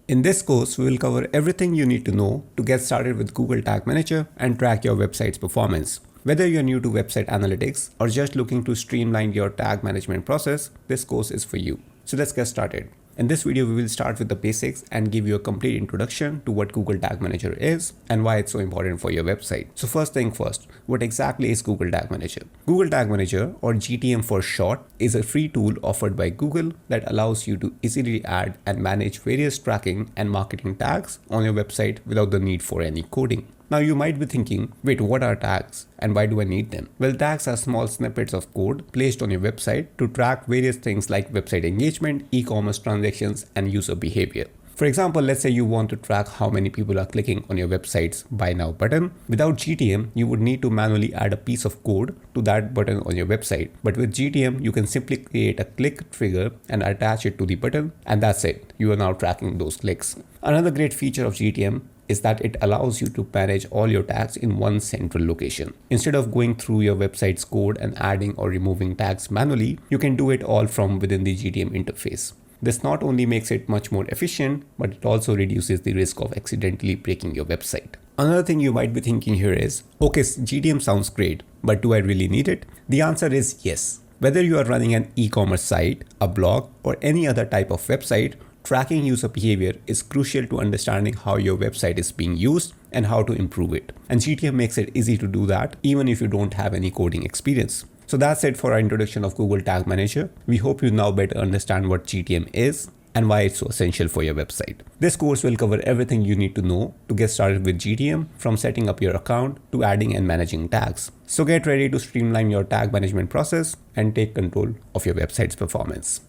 In this course, we will cover everything you need to know to get started with Google Tag Manager and track your website's performance. Whether you're new to website analytics or just looking to streamline your tag management process, this course is for you. So let's get started. In this video, we will start with the basics and give you a complete introduction to what Google Tag Manager is and why it's so important for your website. So first thing first, what exactly is Google Tag Manager? Google Tag Manager, or GTM for short, is a free tool offered by Google that allows you to easily add and manage various tracking and marketing tags on your website without the need for any coding. Now you might be thinking, wait, what are tags and why do I need them? Well, tags are small snippets of code placed on your website to track various things like website engagement, e-commerce transactions, and user behavior. For example, let's say you want to track how many people are clicking on your website's Buy Now button. Without GTM, you would need to manually add a piece of code to that button on your website. But with GTM, you can simply create a click trigger and attach it to the button, and that's it. You are now tracking those clicks. Another great feature of GTM is that it allows you to manage all your tags in one central location. Instead of going through your website's code and adding or removing tags manually, you can do it all from within the GTM interface. This not only makes it much more efficient, but it also reduces the risk of accidentally breaking your website. Another thing you might be thinking here is, okay, GTM sounds great, but do I really need it? The answer is yes. Whether you are running an e-commerce site, a blog, or any other type of website, tracking user behavior is crucial to understanding how your website is being used and how to improve it. And GTM makes it easy to do that even if you don't have any coding experience. So that's it for our introduction of Google Tag Manager. We hope you now better understand what GTM is and why it's so essential for your website. This course will cover everything you need to know to get started with GTM, from setting up your account to adding and managing tags. So get ready to streamline your tag management process and take control of your website's performance.